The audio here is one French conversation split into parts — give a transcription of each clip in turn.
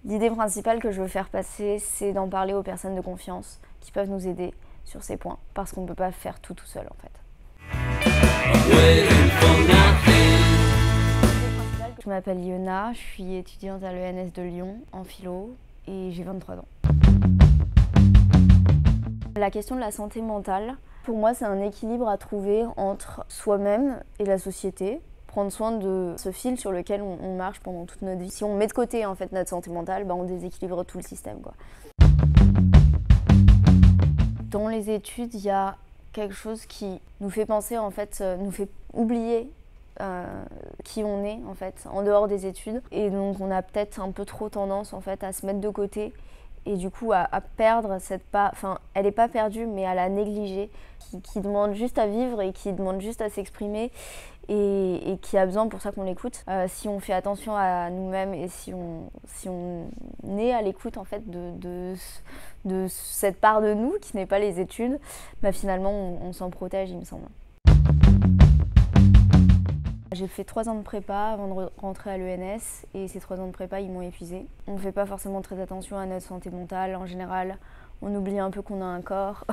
L'idée principale que je veux faire passer, c'est d'en parler aux personnes de confiance qui peuvent nous aider sur ces points, parce qu'on ne peut pas faire tout seul en fait. Je m'appelle Yona, je suis étudiante à l'ENS de Lyon en philo et j'ai 23 ans. La question de la santé mentale, pour moi c'est un équilibre à trouver entre soi-même et la société. Prendre soin de ce fil sur lequel on marche pendant toute notre vie. Si on met de côté en fait notre santé mentale, on déséquilibre tout le système, quoi. Dans les études, il y a quelque chose qui nous fait penser, en fait, nous fait oublier qui on est en fait en dehors des études, et donc on a peut-être un peu trop tendance en fait à se mettre de côté et du coup à perdre cette part, enfin elle n'est pas perdue mais à la négliger, qui demande juste à vivre et qui demande juste à s'exprimer et qui a besoin pour ça qu'on l'écoute. Si on fait attention à nous-mêmes et si on est à l'écoute en fait de cette part de nous qui n'est pas les études, finalement on s'en protège, il me semble. J'ai fait 3 ans de prépa avant de rentrer à l'ENS et ces 3 ans de prépa ils m'ont épuisée. On ne fait pas forcément très attention à notre santé mentale en général. On oublie un peu qu'on a un corps,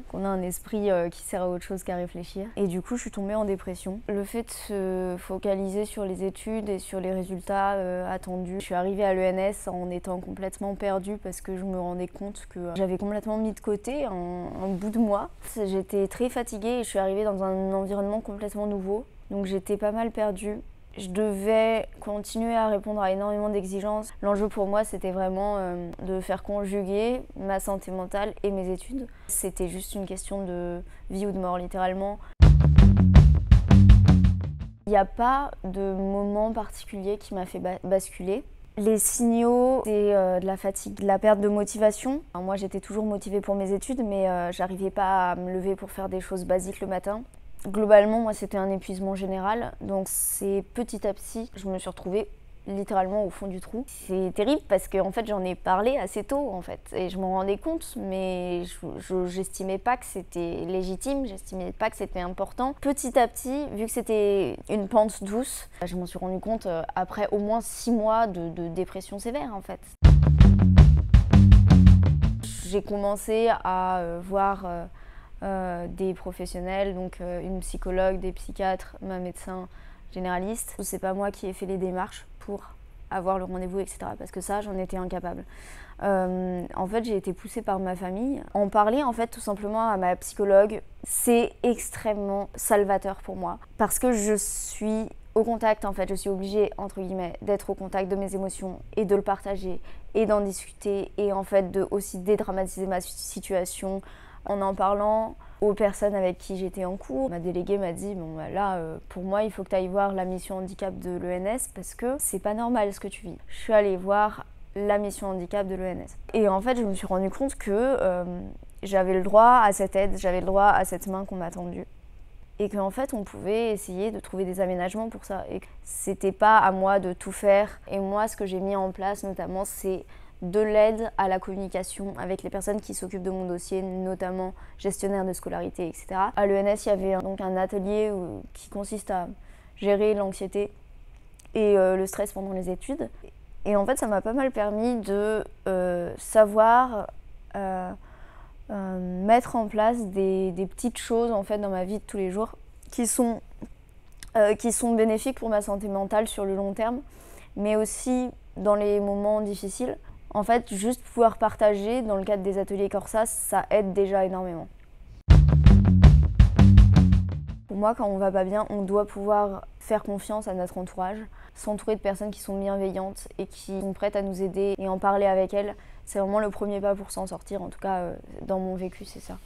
qu'on a un esprit qui sert à autre chose qu'à réfléchir. Et du coup je suis tombée en dépression. Le fait de se focaliser sur les études et sur les résultats attendus. Je suis arrivée à l'ENS en étant complètement perdue parce que je me rendais compte que j'avais complètement mis de côté un bout de moi. J'étais très fatiguée et je suis arrivée dans un environnement complètement nouveau. Donc j'étais pas mal perdue. Je devais continuer à répondre à énormément d'exigences. L'enjeu pour moi, c'était vraiment de faire conjuguer ma santé mentale et mes études. C'était juste une question de vie ou de mort, littéralement. Il n'y a pas de moment particulier qui m'a fait basculer. Les signaux, c'est de la fatigue, de la perte de motivation. Alors moi, j'étais toujours motivée pour mes études, mais j'arrivais pas à me lever pour faire des choses basiques le matin. Globalement, moi, c'était un épuisement général. Donc, c'est petit à petit, je me suis retrouvée littéralement au fond du trou. C'est terrible parce que en fait, j'en ai parlé assez tôt, en fait. Et je m'en rendais compte, mais j'estimais pas que c'était légitime, j'estimais pas que c'était important. Petit à petit, vu que c'était une pente douce, je m'en suis rendu compte après au moins 6 mois de dépression sévère, en fait. J'ai commencé à voir des professionnels, donc une psychologue, des psychiatres, un médecin généraliste. C'est pas moi qui ai fait les démarches pour avoir le rendez-vous, etc. parce que ça, j'en étais incapable. En fait, j'ai été poussée par ma famille. En parler, en fait, tout simplement à ma psychologue, c'est extrêmement salvateur pour moi parce que je suis au contact, en fait, je suis obligée, entre guillemets, d'être au contact de mes émotions et de le partager et d'en discuter et en fait de aussi dédramatiser ma situation. En parlant aux personnes avec qui j'étais en cours, ma déléguée m'a dit pour moi il faut que tu ailles voir la mission handicap de l'ENS parce que c'est pas normal ce que tu vis. Je suis allée voir la mission handicap de l'ENS. Et en fait je me suis rendu compte que j'avais le droit à cette aide, j'avais le droit à cette main qu'on m'a tendue. Et qu'en fait on pouvait essayer de trouver des aménagements pour ça. Et que c'était pas à moi de tout faire. Et moi ce que j'ai mis en place notamment c'est de l'aide à la communication avec les personnes qui s'occupent de mon dossier, notamment gestionnaire de scolarité, etc. À l'ENS, il y avait donc un atelier qui consiste à gérer l'anxiété et le stress pendant les études. Et en fait, ça m'a pas mal permis de savoir mettre en place des petites choses en fait, dans ma vie de tous les jours qui sont bénéfiques pour ma santé mentale sur le long terme, mais aussi dans les moments difficiles. En fait, juste pouvoir partager dans le cadre des ateliers Corsa, ça aide déjà énormément. Pour moi, quand on va pas bien, on doit pouvoir faire confiance à notre entourage, s'entourer de personnes qui sont bienveillantes et qui sont prêtes à nous aider et en parler avec elles. C'est vraiment le premier pas pour s'en sortir, en tout cas dans mon vécu, c'est ça.